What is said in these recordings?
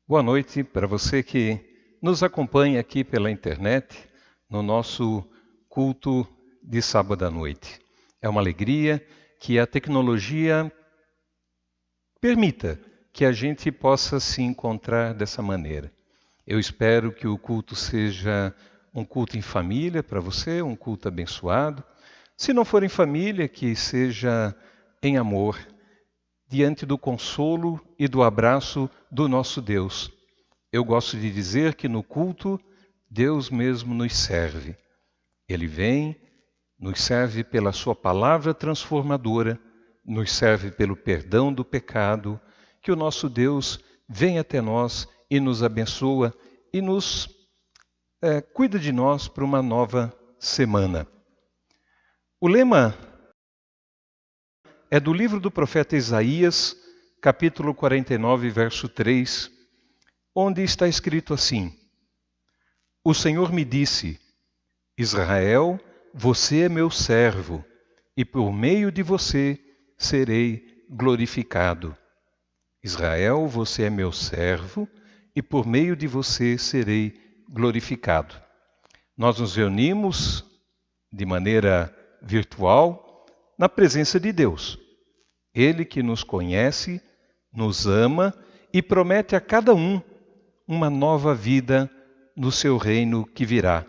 Boa noite para você que nos acompanha aqui pela internet no nosso culto de sábado à noite. É uma alegria que a tecnologia permita que a gente possa se encontrar dessa maneira. Eu espero que o culto seja um culto em família para você, um culto abençoado. Se não for em família, que seja em amor, diante do consolo e do abraço do nosso Deus. Eu gosto de dizer que no culto, Deus mesmo nos serve. Ele vem, nos serve pela sua palavra transformadora, nos serve pelo perdão do pecado, que o nosso Deus vem até nós e nos abençoa e nos cuida de nós para uma nova semana. O lema é do livro do profeta Isaías, capítulo 49, verso 3, onde está escrito assim: O Senhor me disse, Israel, você é meu servo, e por meio de você serei glorificado. Israel, você é meu servo, e por meio de você serei glorificado. Nós nos reunimos de maneira virtual na presença de Deus. Ele que nos conhece, nos ama e promete a cada um uma nova vida no seu reino que virá.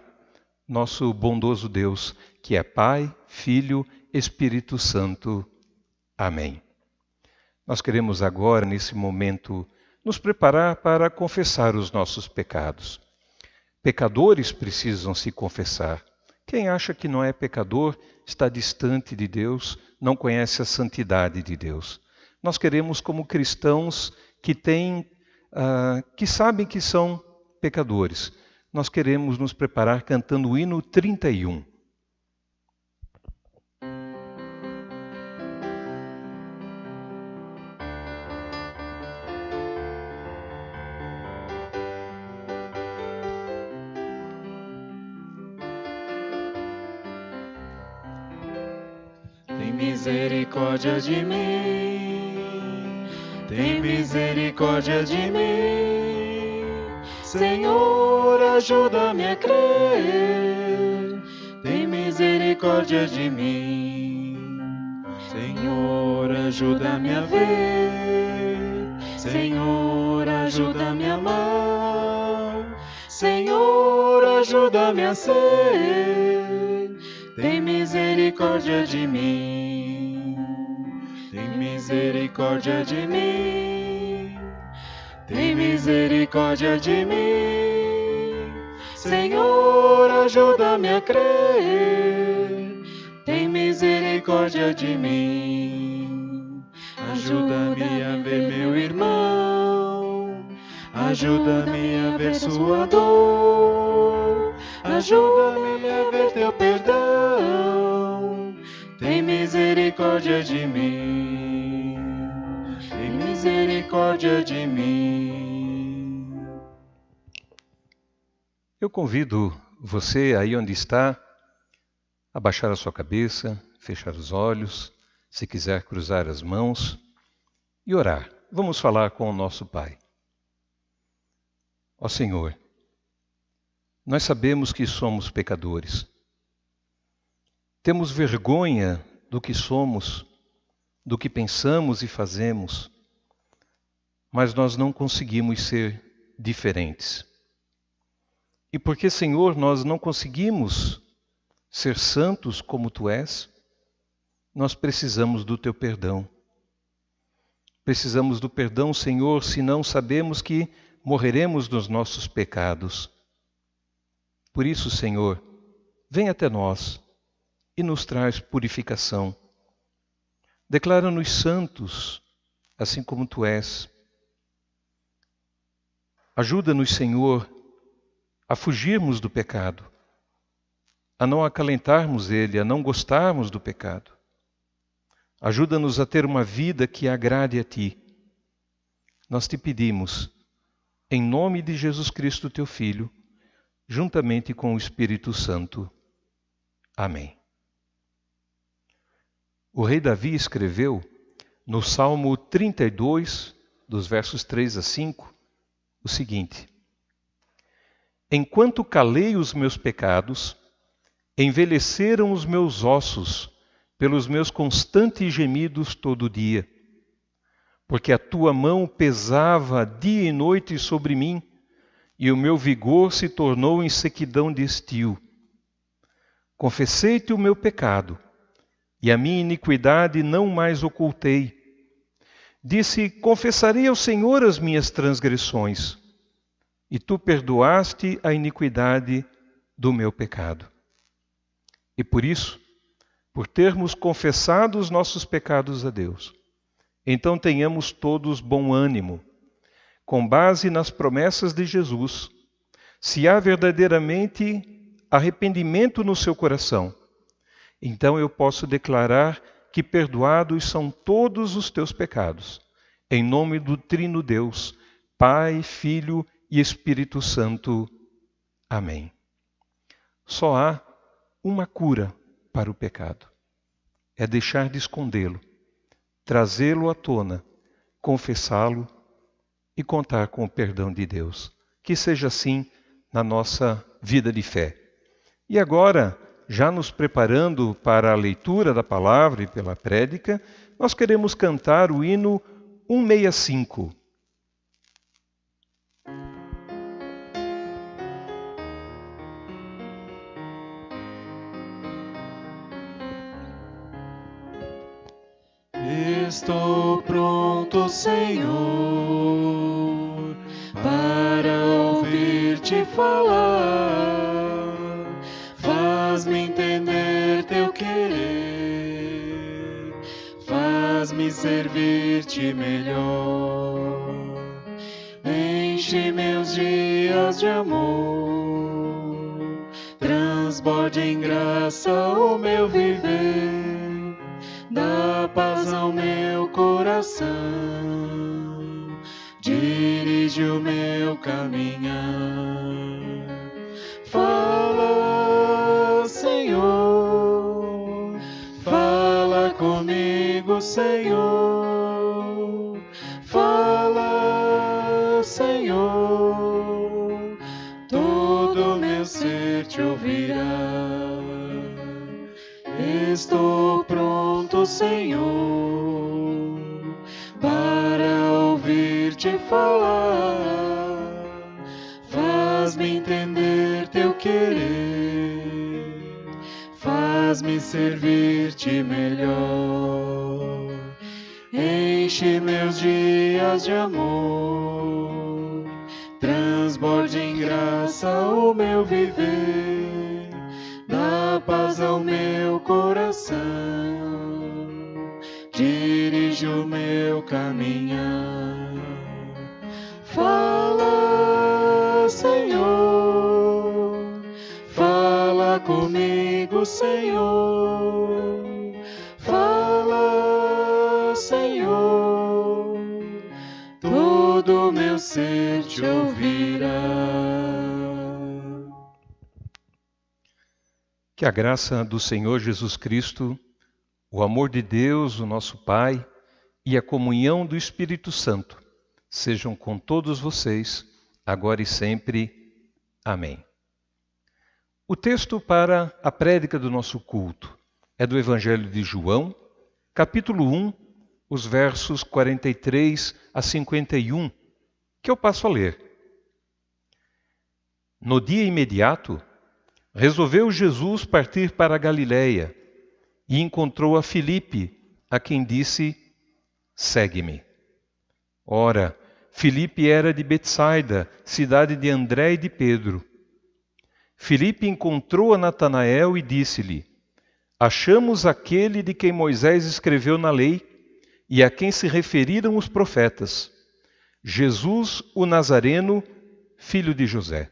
Nosso bondoso Deus, que é Pai, Filho, Espírito Santo. Amém. Nós queremos agora, nesse momento, nos preparar para confessar os nossos pecados. Pecadores precisam se confessar. Quem acha que não é pecador está distante de Deus, não conhece a santidade de Deus. Nós queremos, como cristãos que sabem que são pecadores, nós queremos nos preparar cantando o hino 31. Tem misericórdia de mim, tem misericórdia de mim, Senhor, ajuda-me a crer. Tem misericórdia de mim, Senhor, ajuda-me a ver, Senhor, ajuda-me a amar, Senhor, ajuda-me a ser. Tem misericórdia de mim, tem misericórdia de mim, tem misericórdia de mim, Senhor, ajuda-me a crer. Tem misericórdia de mim, ajuda-me a ver meu irmão, ajuda-me a ver sua dor, ajuda-me a ver teu perdão. Tem misericórdia de mim, tem misericórdia de mim. Eu convido você, aí onde está, a baixar a sua cabeça, fechar os olhos, se quiser cruzar as mãos e orar. Vamos falar com o nosso Pai. Ó Senhor, nós sabemos que somos pecadores. Temos vergonha do que somos, do que pensamos e fazemos, mas nós não conseguimos ser diferentes. E porque, Senhor, nós não conseguimos ser santos como Tu és, nós precisamos do Teu perdão. Precisamos do perdão, Senhor, senão sabemos que morreremos nos nossos pecados. Por isso, Senhor, vem até nós e nos traz purificação. Declara-nos santos, assim como Tu és. Ajuda-nos, Senhor, a fugirmos do pecado, a não acalentarmos ele, a não gostarmos do pecado. Ajuda-nos a ter uma vida que agrade a Ti. Nós te pedimos, em nome de Jesus Cristo, Teu Filho, juntamente com o Espírito Santo. Amém. O rei Davi escreveu no Salmo 32, dos versos 3 a 5, o seguinte: enquanto calei os meus pecados, envelheceram os meus ossos pelos meus constantes gemidos todo dia, porque a tua mão pesava dia e noite sobre mim, e o meu vigor se tornou em sequidão de estio. Confessei-te o meu pecado, e a minha iniquidade não mais ocultei. Disse: confessarei ao Senhor as minhas transgressões, e tu perdoaste a iniquidade do meu pecado. E por isso, por termos confessado os nossos pecados a Deus, então tenhamos todos bom ânimo, com base nas promessas de Jesus. Se há verdadeiramente arrependimento no seu coração, então eu posso declarar que perdoados são todos os teus pecados, em nome do Trino Deus, Pai, Filho e Espírito Santo. Amém. Só há uma cura para o pecado: é deixar de escondê-lo, trazê-lo à tona, confessá-lo e contar com o perdão de Deus. Que seja assim na nossa vida de fé. E agora, já nos preparando para a leitura da palavra e pela prédica, nós queremos cantar o hino 165. Estou pronto, Senhor, para ouvir-te falar. Faz-me entender teu querer, faz-me servir-te melhor. Enche meus dias de amor, transborde em graça o meu viver. Dá paz ao meu coração, dirige o meu caminhar. Fala, Senhor, fala comigo, Senhor. Fala, Senhor, todo meu ser te ouvirá. Estou pronto, Senhor, para ouvir-te falar. Faz-me entender teu querer, faz-me servir-te melhor. Enche meus dias de amor, transborde em graça o meu viver. Dá paz ao meu coração, dirige o meu caminhar. Fala, Senhor, fala comigo, Senhor. Fala, Senhor, todo meu ser te ouvirá. Que a graça do Senhor Jesus Cristo, o amor de Deus, o nosso Pai, e a comunhão do Espírito Santo sejam com todos vocês, agora e sempre. Amém. O texto para a prédica do nosso culto é do Evangelho de João, capítulo 1, os versos 43 a 51, que eu passo a ler. No dia imediato, resolveu Jesus partir para a Galiléia e encontrou a Filipe, a quem disse: segue-me. Ora, Filipe era de Betsaida, cidade de André e de Pedro. Filipe encontrou a Natanael e disse-lhe: achamos aquele de quem Moisés escreveu na lei e a quem se referiram os profetas, Jesus o Nazareno, filho de José.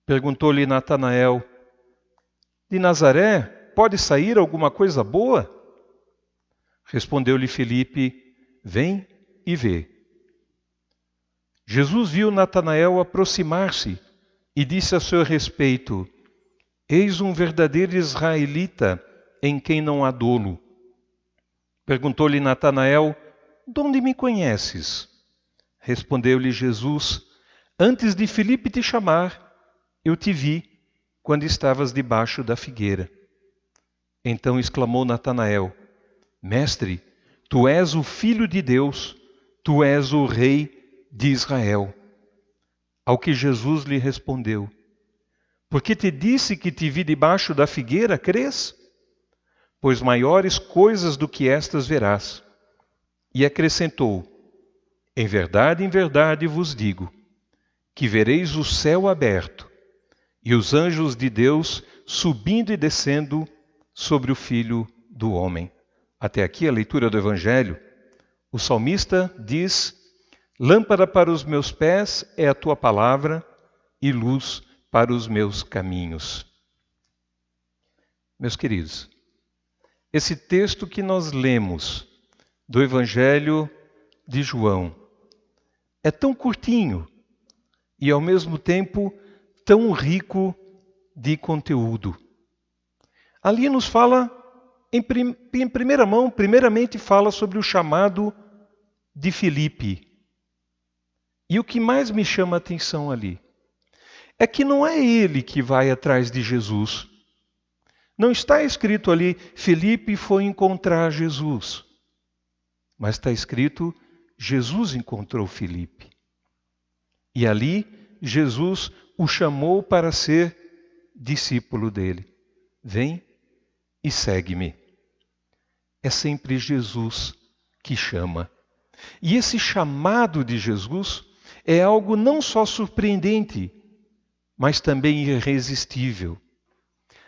Perguntou-lhe Natanael: de Nazaré pode sair alguma coisa boa? Respondeu-lhe Filipe: vem e vê. Jesus viu Natanael aproximar-se e disse a seu respeito: eis um verdadeiro israelita em quem não há dolo. Perguntou-lhe Natanael: de onde me conheces? Respondeu-lhe Jesus: Antes de Filipe te chamar, eu te vi quando estavas debaixo da figueira. Então exclamou Natanael: Mestre, tu és o Filho de Deus, tu és o Rei de Israel. Ao que Jesus lhe respondeu: Porque te disse que te vi debaixo da figueira, crês? Pois maiores coisas do que estas verás. E acrescentou: em verdade vos digo, que vereis o céu aberto e os anjos de Deus subindo e descendo sobre o Filho do Homem. Até aqui a leitura do Evangelho. O salmista diz: Lâmpada para os meus pés é a tua palavra e luz para os meus caminhos. Meus queridos, esse texto que nós lemos do Evangelho de João é tão curtinho e, ao mesmo tempo, tão rico de conteúdo. Ali nos fala, em primeira mão, primeiramente fala sobre o chamado de Filipe. E o que mais me chama a atenção ali é que não é ele que vai atrás de Jesus. Não está escrito ali, Filipe foi encontrar Jesus. Mas está escrito, Jesus encontrou Filipe. E ali, Jesus o chamou para ser discípulo dele. Vem e segue-me. É sempre Jesus que chama. E esse chamado de Jesus é algo não só surpreendente, mas também irresistível.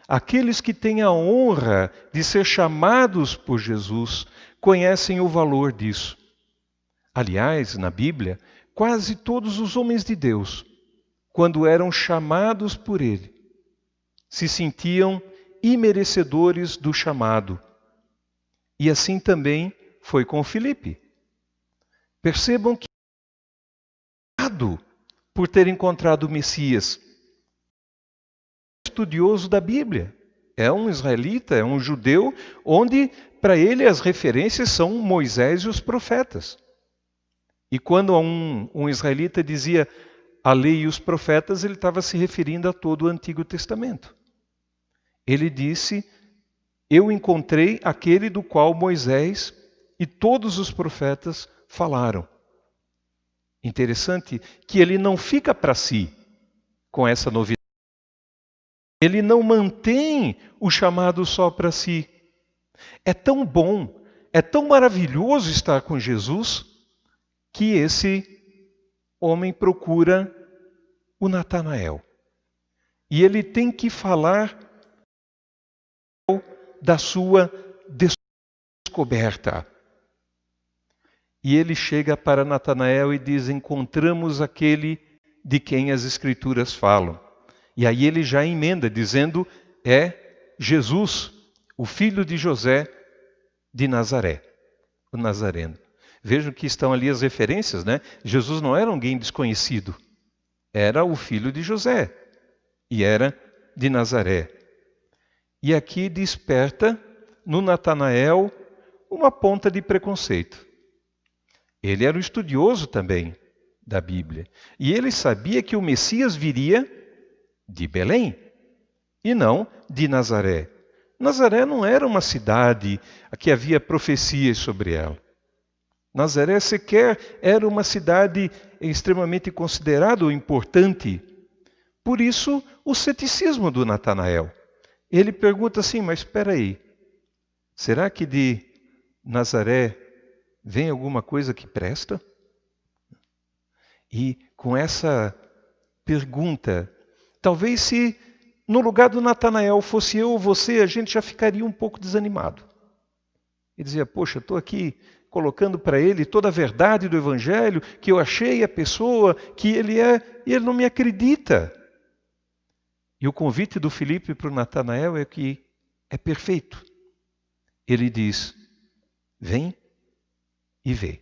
Aqueles que têm a honra de ser chamados por Jesus conhecem o valor disso. Aliás, na Bíblia, quase todos os homens de Deus, quando eram chamados por Ele, se sentiam imerecedores do chamado. E assim também foi com Filipe. Percebam que por ter encontrado o Messias, estudioso da Bíblia, é um israelita, é um judeu, onde para ele as referências são Moisés e os profetas. E quando um israelita dizia a lei e os profetas, ele estava se referindo a todo o Antigo Testamento. Ele disse: eu encontrei aquele do qual Moisés e todos os profetas falaram. Interessante que ele não fica para si com essa novidade. Ele não mantém o chamado só para si. É tão bom, é tão maravilhoso estar com Jesus, que esse homem procura o Natanael. E ele tem que falar da sua descoberta. E ele chega para Natanael e diz: encontramos aquele de quem as Escrituras falam. E aí ele já emenda, dizendo: é Jesus, o filho de José de Nazaré, o Nazareno. Vejam que estão ali as referências, né? Jesus não era alguém desconhecido. Era o filho de José e era de Nazaré. E aqui desperta no Natanael uma ponta de preconceito. Ele era um estudioso também da Bíblia. E ele sabia que o Messias viria de Belém e não de Nazaré. Nazaré não era uma cidade que havia profecias sobre ela. Nazaré sequer era uma cidade extremamente considerada ou importante. Por isso, o ceticismo do Natanael. Ele pergunta assim: mas espera aí, será que de Nazaré vem alguma coisa que presta? E com essa pergunta, talvez se no lugar do Natanael fosse eu ou você, a gente já ficaria um pouco desanimado. E dizia: poxa, estou aqui colocando para ele toda a verdade do Evangelho, que eu achei a pessoa que ele é, e ele não me acredita. E o convite do Filipe para o Natanael é que é perfeito. Ele diz: vem e vê.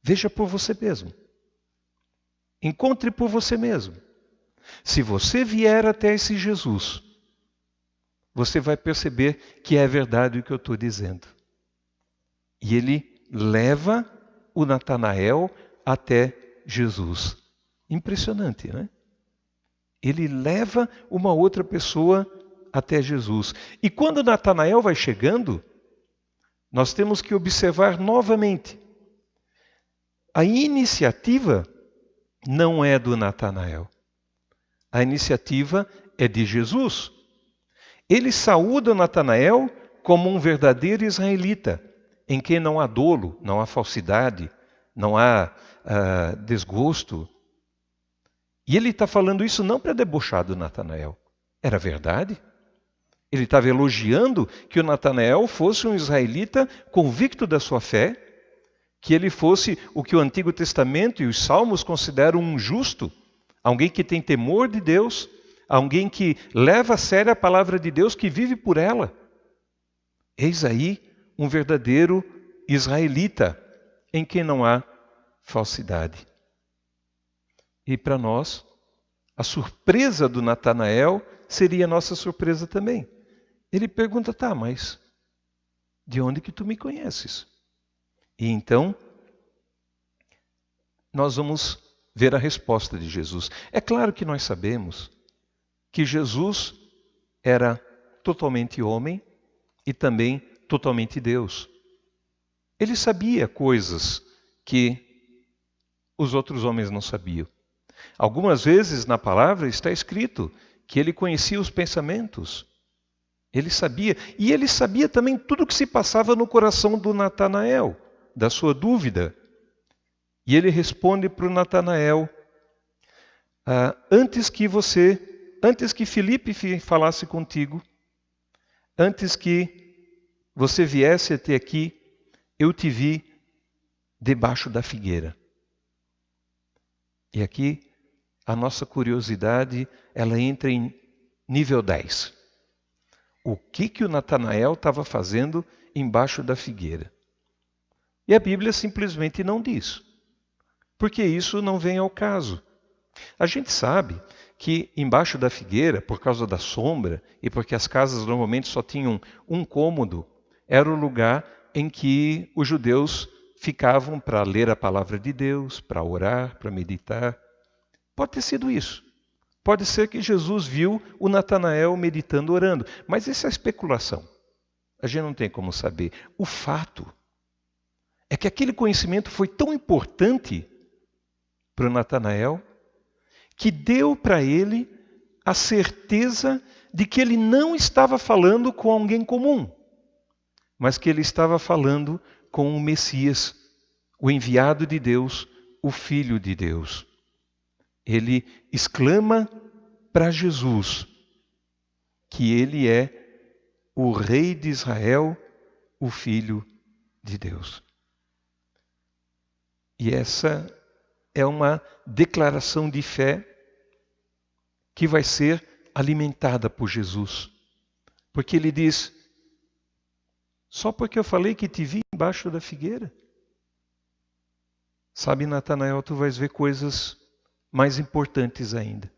Veja por você mesmo. Encontre por você mesmo. Se você vier até esse Jesus, você vai perceber que é verdade o que eu estou dizendo. E ele leva o Natanael até Jesus. Impressionante, né? Ele leva uma outra pessoa até Jesus. E quando Natanael vai chegando, nós temos que observar novamente. A iniciativa não é do Natanael. A iniciativa é de Jesus. Ele saúda Natanael como um verdadeiro israelita, em quem não há dolo, não há falsidade, não há desgosto. E ele está falando isso não para debochar do Natanael. Era verdade. Ele estava elogiando que o Natanael fosse um israelita convicto da sua fé, que ele fosse o que o Antigo Testamento e os Salmos consideram um justo, alguém que tem temor de Deus, alguém que leva a sério a palavra de Deus, que vive por ela. Eis aí um verdadeiro israelita, em quem não há falsidade. E para nós, a surpresa do Natanael seria a nossa surpresa também. Ele pergunta, tá, mas de onde que tu me conheces? E então, nós vamos ver a resposta de Jesus. É claro que nós sabemos que Jesus era totalmente homem e também totalmente Deus. Ele sabia coisas que os outros homens não sabiam. Algumas vezes na palavra está escrito que ele conhecia os pensamentos. Ele sabia. E ele sabia também tudo o que se passava no coração do Natanael, da sua dúvida. E ele responde para o Natanael, antes que Filipe falasse contigo, antes que você viesse até aqui, eu te vi debaixo da figueira. E aqui a nossa curiosidade, ela entra em nível 10. O que o Natanael estava fazendo embaixo da figueira? E a Bíblia simplesmente não diz, porque isso não vem ao caso. A gente sabe que embaixo da figueira, por causa da sombra, e porque as casas normalmente só tinham um cômodo, era o lugar em que os judeus ficavam para ler a palavra de Deus, para orar, para meditar. Pode ter sido isso. Pode ser que Jesus viu o Natanael meditando, orando. Mas isso é especulação. A gente não tem como saber. O fato é que aquele conhecimento foi tão importante para o Natanael que deu para ele a certeza de que ele não estava falando com alguém comum, mas que ele estava falando com o Messias, o enviado de Deus, o Filho de Deus. Ele exclama para Jesus que ele é o Rei de Israel, o Filho de Deus. E essa é uma declaração de fé que vai ser alimentada por Jesus. Porque ele diz, só porque eu falei que te vi embaixo da figueira? Sabe, Natanael, tu vais ver coisas mais importantes ainda.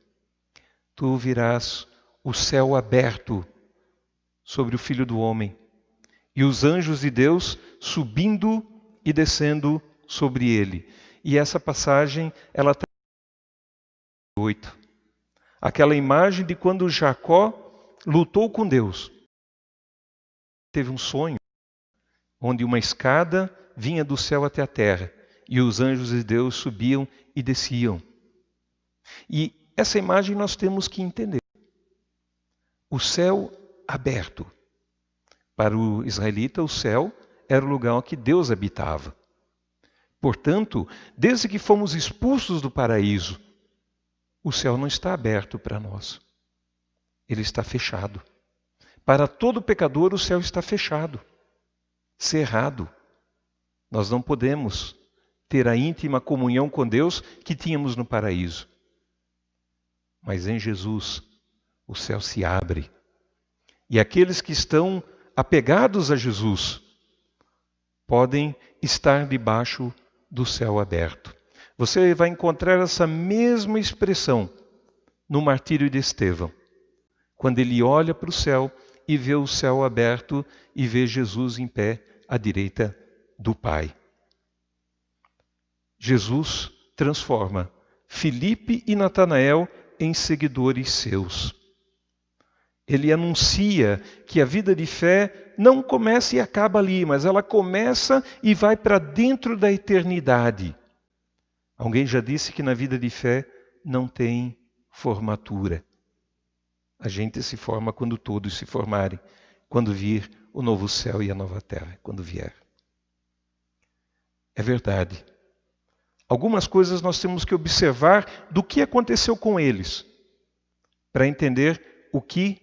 Tu virás o céu aberto sobre o Filho do Homem e os anjos de Deus subindo e descendo sobre ele. E essa passagem, ela está em 8. Aquela imagem de quando Jacó lutou com Deus. Teve um sonho onde uma escada vinha do céu até a terra e os anjos de Deus subiam e desciam. E essa imagem nós temos que entender. O céu aberto. Para o israelita, o céu era o lugar onde Deus habitava. Portanto, desde que fomos expulsos do paraíso, o céu não está aberto para nós. Ele está fechado. Para todo pecador, o céu está fechado, cerrado. Nós não podemos ter a íntima comunhão com Deus que tínhamos no paraíso. Mas em Jesus, o céu se abre. E aqueles que estão apegados a Jesus podem estar debaixo do céu aberto. Você vai encontrar essa mesma expressão no martírio de Estevão, quando ele olha para o céu e vê o céu aberto e vê Jesus em pé à direita do Pai. Jesus transforma Filipe e Natanael em seguidores seus. Ele anuncia que a vida de fé não começa e acaba ali, mas ela começa e vai para dentro da eternidade. Alguém já disse que na vida de fé não tem formatura. A gente se forma quando todos se formarem, quando vir o novo céu e a nova terra, quando vier. É verdade. Algumas coisas nós temos que observar do que aconteceu com eles, para entender o que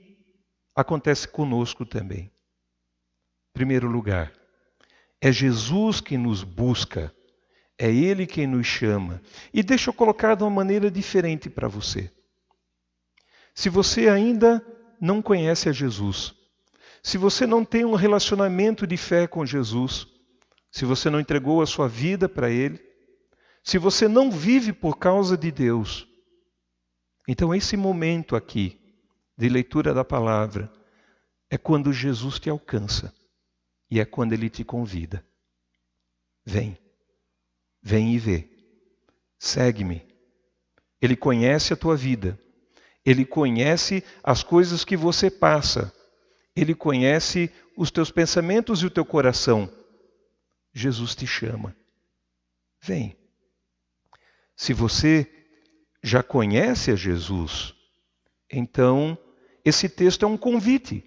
acontece conosco também. Em primeiro lugar, é Jesus quem nos busca, é Ele quem nos chama. E deixa eu colocar de uma maneira diferente para você. Se você ainda não conhece a Jesus, se você não tem um relacionamento de fé com Jesus, se você não entregou a sua vida para Ele, se você não vive por causa de Deus, então esse momento aqui de leitura da palavra é quando Jesus te alcança e é quando Ele te convida. Vem e vê, segue-me. Ele conhece a tua vida, Ele conhece as coisas que você passa, Ele conhece os teus pensamentos e o teu coração. Jesus te chama. Vem. Se você já conhece a Jesus, então esse texto é um convite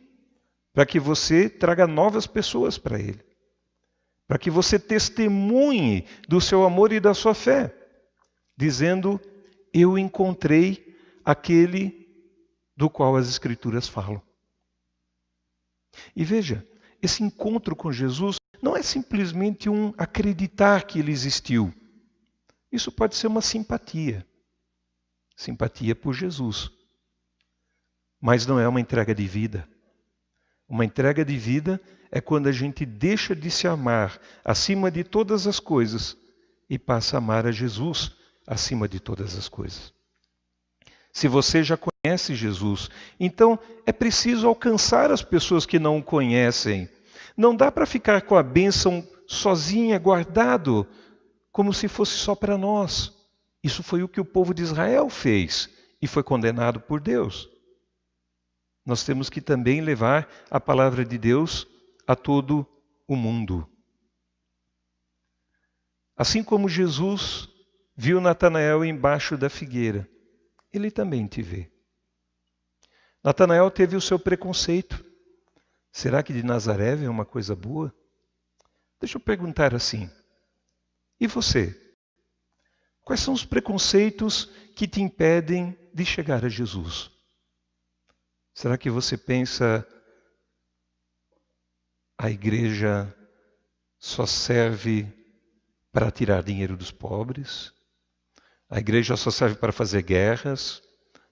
para que você traga novas pessoas para Ele, para que você testemunhe do seu amor e da sua fé, dizendo: eu encontrei aquele do qual as Escrituras falam. E veja, esse encontro com Jesus não é simplesmente um acreditar que Ele existiu. Isso pode ser uma simpatia por Jesus. Mas não é uma entrega de vida. Uma entrega de vida é quando a gente deixa de se amar acima de todas as coisas e passa a amar a Jesus acima de todas as coisas. Se você já conhece Jesus, então é preciso alcançar as pessoas que não o conhecem. Não dá para ficar com a bênção sozinha, guardado, como se fosse só para nós. Isso foi o que o povo de Israel fez e foi condenado por Deus. Nós temos que também levar a palavra de Deus a todo o mundo. Assim como Jesus viu Natanael embaixo da figueira, Ele também te vê. Natanael teve o seu preconceito. Será que de Nazaré é uma coisa boa? Deixa eu perguntar assim. E você? Quais são os preconceitos que te impedem de chegar a Jesus? Será que você pensa, a igreja só serve para tirar dinheiro dos pobres? A igreja só serve para fazer guerras,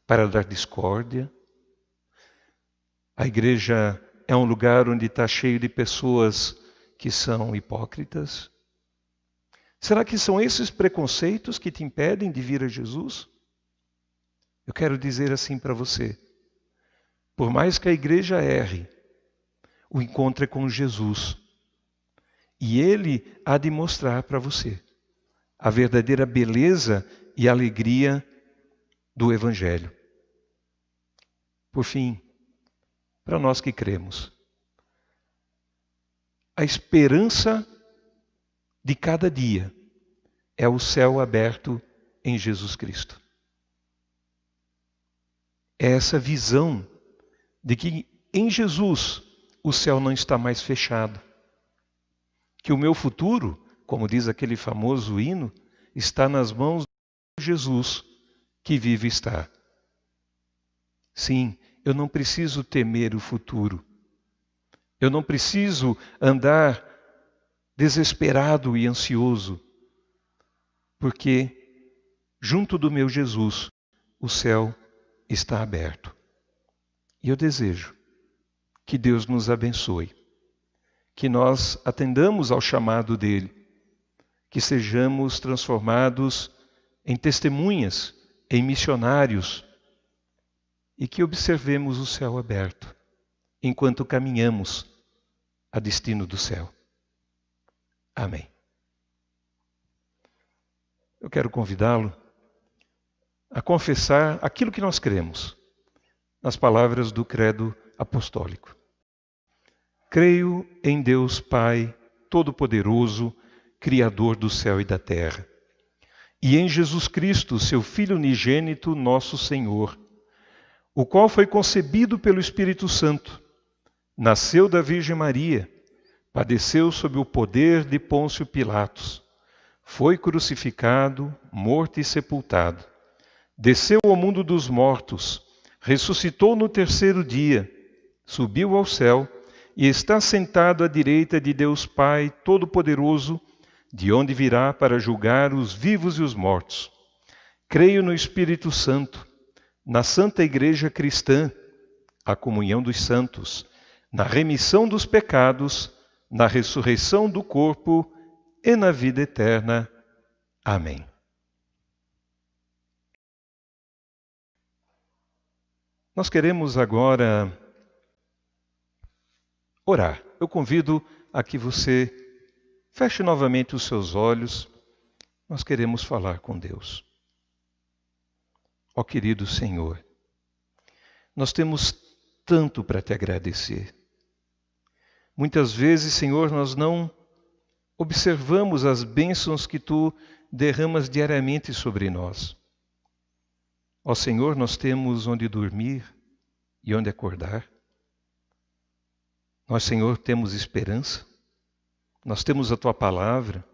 para dar discórdia? A igreja é um lugar onde está cheio de pessoas que são hipócritas? Será que são esses preconceitos que te impedem de vir a Jesus? Eu quero dizer assim para você. Por mais que a igreja erre, o encontro é com Jesus. E Ele há de mostrar para você a verdadeira beleza e alegria do Evangelho. Por fim, para nós que cremos, a esperança de cada dia é o céu aberto em Jesus Cristo. É essa visão de que em Jesus o céu não está mais fechado. Que o meu futuro, como diz aquele famoso hino, está nas mãos de Jesus que vive e está. Sim, eu não preciso temer o futuro. Eu não preciso andar desesperado e ansioso, porque junto do meu Jesus o céu está aberto. E eu desejo que Deus nos abençoe, que nós atendamos ao chamado dele, que sejamos transformados em testemunhas, em missionários, e que observemos o céu aberto, enquanto caminhamos a destino do céu. Amém. eu quero convidá-lo a confessar aquilo que nós cremos, nas palavras do credo apostólico. Creio em Deus Pai Todo-Poderoso, Criador do céu e da terra, e em Jesus Cristo, seu Filho unigênito, nosso Senhor, o qual foi concebido pelo Espírito Santo, nasceu da Virgem Maria, padeceu sob o poder de Pôncio Pilatos, foi crucificado, morto e sepultado, desceu ao mundo dos mortos, ressuscitou no terceiro dia, subiu ao céu e está sentado à direita de Deus Pai Todo-Poderoso, de onde virá para julgar os vivos e os mortos. Creio no Espírito Santo, na Santa Igreja Cristã, a comunhão dos santos, na remissão dos pecados, na ressurreição do corpo e na vida eterna. Amém. Nós queremos agora orar. Eu convido a que você feche novamente os seus olhos. Nós queremos falar com Deus. Ó querido Senhor, nós temos tanto para te agradecer. Muitas vezes, Senhor, nós não observamos as bênçãos que Tu derramas diariamente sobre nós. Ó Senhor, nós temos onde dormir e onde acordar. Nós, Senhor, temos esperança. Nós temos a Tua palavra.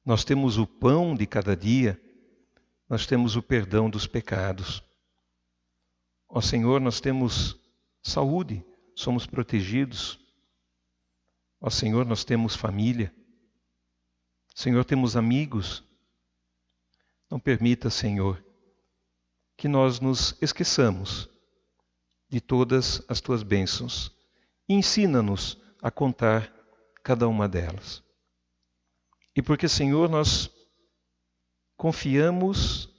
Nós temos o pão de cada dia. Nós temos o perdão dos pecados. Ó Senhor, nós temos saúde, somos protegidos. Ó Senhor, nós temos família. Senhor, temos amigos. Não permita, Senhor, que nós nos esqueçamos de todas as Tuas bênçãos. E ensina-nos a contar cada uma delas. E porque, Senhor, nós confiamos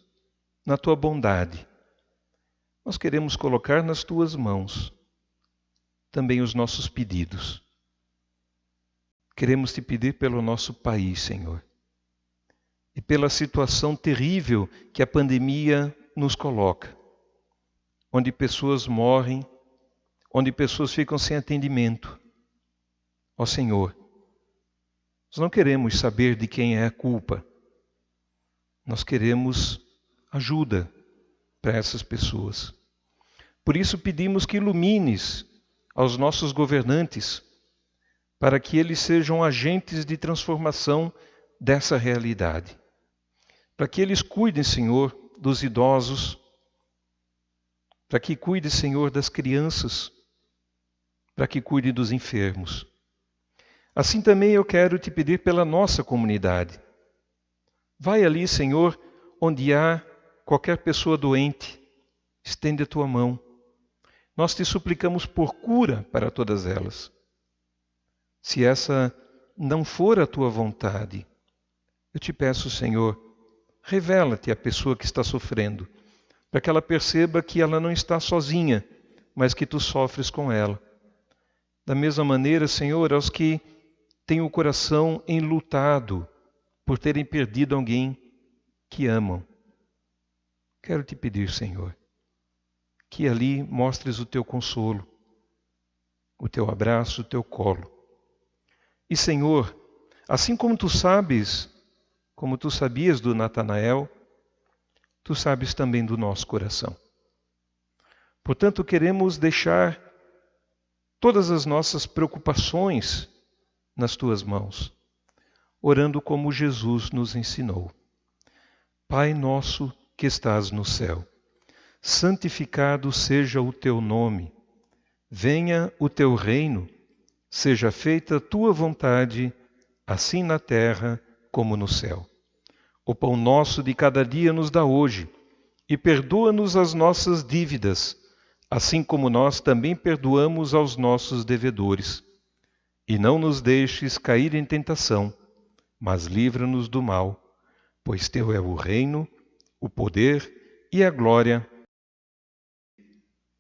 na Tua bondade, nós queremos colocar nas Tuas mãos também os nossos pedidos. Queremos Te pedir pelo nosso país, Senhor, e pela situação terrível que a pandemia nos coloca, onde pessoas morrem, onde pessoas ficam sem atendimento. Ó Senhor, nós não queremos saber de quem é a culpa. Nós queremos ajuda para essas pessoas. Por isso pedimos que ilumines aos nossos governantes, para que eles sejam agentes de transformação dessa realidade. Para que eles cuidem, Senhor, dos idosos, para que cuide, Senhor, das crianças, para que cuide dos enfermos. Assim também eu quero Te pedir pela nossa comunidade. Vai ali, Senhor, onde há qualquer pessoa doente, estende a Tua mão. Nós Te suplicamos por cura para todas elas. Se essa não for a Tua vontade, eu Te peço, Senhor, revela-te à pessoa que está sofrendo, para que ela perceba que ela não está sozinha, mas que Tu sofres com ela. Da mesma maneira, Senhor, aos que têm o coração enlutado por terem perdido alguém que amam. Quero Te pedir, Senhor, que ali mostres o Teu consolo, o Teu abraço, o Teu colo. E, Senhor, assim como Tu sabes, como Tu sabias do Natanael, Tu sabes também do nosso coração. Portanto, queremos deixar todas as nossas preocupações nas Tuas mãos, orando como Jesus nos ensinou. Pai nosso que estás no céu, santificado seja o Teu nome. Venha o Teu reino, seja feita a Tua vontade, assim na terra como no céu. O pão nosso de cada dia nos dá hoje, e perdoa-nos as nossas dívidas, assim como nós também perdoamos aos nossos devedores. E não nos deixes cair em tentação, mas livra-nos do mal, pois Teu é o reino, o poder e a glória.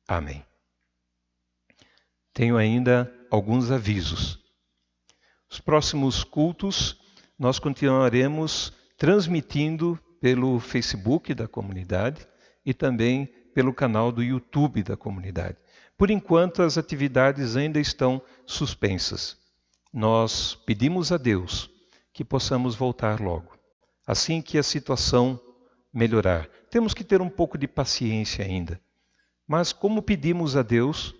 Amém. Tenho ainda alguns avisos. Os próximos cultos nós continuaremos transmitindo pelo Facebook da comunidade e também pelo canal do YouTube da comunidade. Por enquanto, as atividades ainda estão suspensas. Nós pedimos a Deus que possamos voltar logo, assim que a situação melhorar. Temos que ter um pouco de paciência ainda. Mas como pedimos a Deus,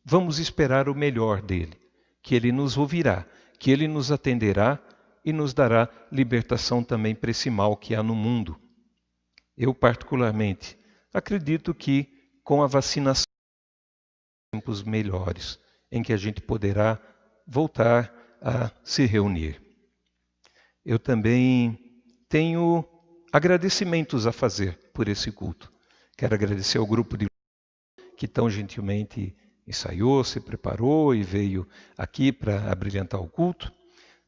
vamos esperar o melhor dele, que ele nos ouvirá, que ele nos atenderá e nos dará libertação também para esse mal que há no mundo. Eu, particularmente, acredito que com a vacinação, tempos melhores, em que a gente poderá voltar a se reunir. Eu também tenho agradecimentos a fazer por esse culto. Quero agradecer ao grupo de que tão gentilmente ensaiou, se preparou e veio aqui para abrilhantar o culto.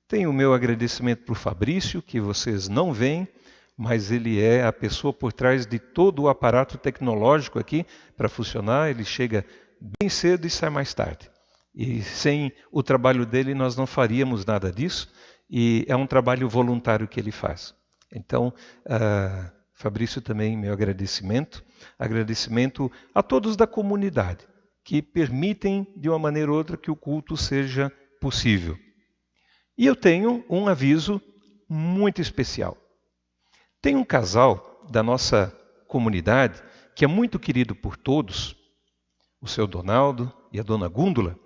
Tenho o meu agradecimento para o Fabrício, que vocês não veem, mas ele é a pessoa por trás de todo o aparato tecnológico aqui para funcionar. Ele chega bem cedo e sai mais tarde. E sem o trabalho dele nós não faríamos nada disso, e é um trabalho voluntário que ele faz. Então, Fabrício, também meu agradecimento a todos da comunidade que permitem de uma maneira ou outra que o culto seja possível. E eu tenho um aviso muito especial. Tem um casal da nossa comunidade que é muito querido por todos, o seu Donaldo e a dona Gúndula,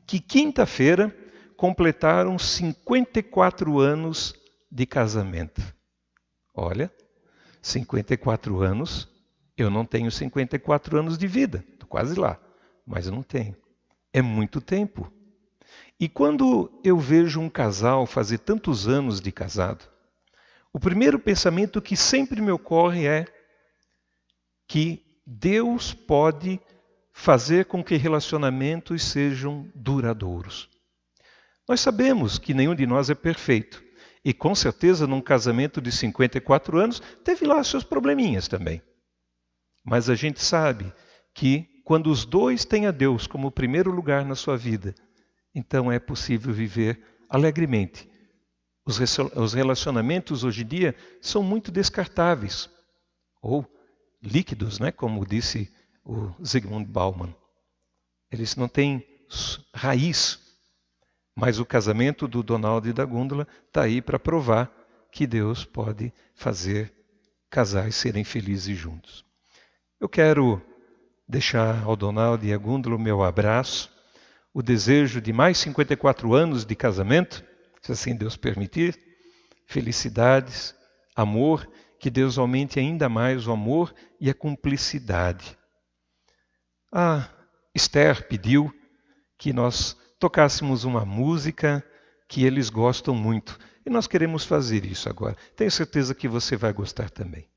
que quinta-feira completaram 54 anos de casamento. Olha, 54 anos, eu não tenho 54 anos de vida, estou quase lá, mas eu não tenho. É muito tempo. E quando eu vejo um casal fazer tantos anos de casado, o primeiro pensamento que sempre me ocorre é que Deus pode fazer com que relacionamentos sejam duradouros. Nós sabemos que nenhum de nós é perfeito. E com certeza num casamento de 54 anos teve lá seus probleminhas também. Mas a gente sabe que quando os dois têm a Deus como primeiro lugar na sua vida, então é possível viver alegremente. Os relacionamentos hoje em dia são muito descartáveis, ou líquidos, né? Como disse o Zygmunt Bauman. Eles não têm raiz, mas o casamento do Donaldo e da Gúndula está aí para provar que Deus pode fazer casais serem felizes juntos. Eu quero deixar ao Donaldo e à Gúndula o meu abraço, o desejo de mais 54 anos de casamento, se assim Deus permitir, felicidades, amor, que Deus aumente ainda mais o amor e a cumplicidade. A Esther pediu que nós tocássemos uma música que eles gostam muito, e nós queremos fazer isso agora. Tenho certeza que você vai gostar também.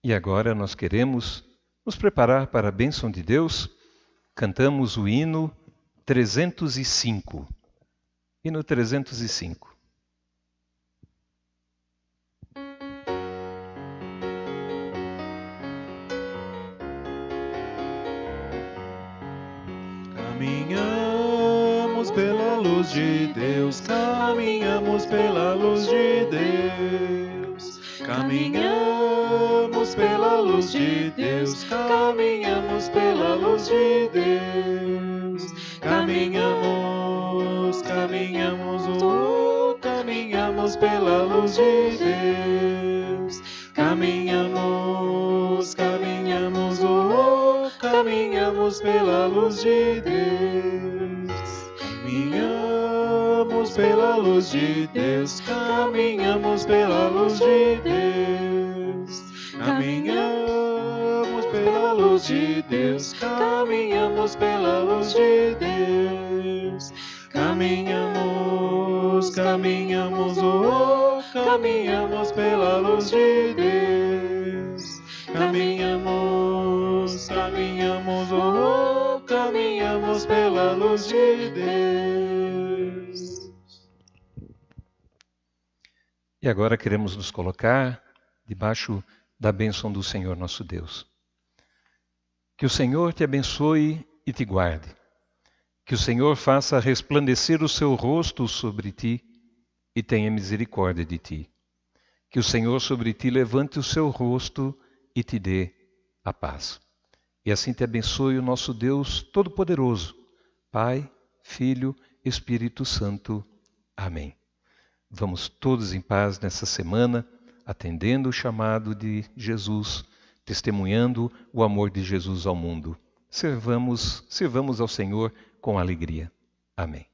E agora nós queremos nos preparar para a bênção de Deus. Cantamos o hino 305. Hino 305. Caminhamos pela luz de Deus, caminhamos pela luz de Deus. Caminhamos pela luz de Deus, caminhamos pela luz de Deus. Caminhamos, caminhamos, caminhamos pela luz de Deus. Caminhamos, caminhamos, caminhamos pela luz de Deus. Caminhamos pela luz de Deus, caminhamos pela luz de Deus. Caminhamos pela luz de Deus, caminhamos pela luz de Deus. Caminhamos, caminhamos, caminhamos pela luz de Deus. Caminhamos, caminhamos, caminhamos pela luz de Deus. E agora queremos nos colocar debaixo da bênção do Senhor nosso Deus. Que o Senhor te abençoe e te guarde. Que o Senhor faça resplandecer o seu rosto sobre ti e tenha misericórdia de ti. Que o Senhor sobre ti levante o seu rosto e te dê a paz. E assim te abençoe o nosso Deus Todo-Poderoso, Pai, Filho, Espírito Santo. Amém. Vamos todos em paz nessa semana, atendendo o chamado de Jesus, testemunhando o amor de Jesus ao mundo. Sirvamos ao Senhor com alegria. Amém.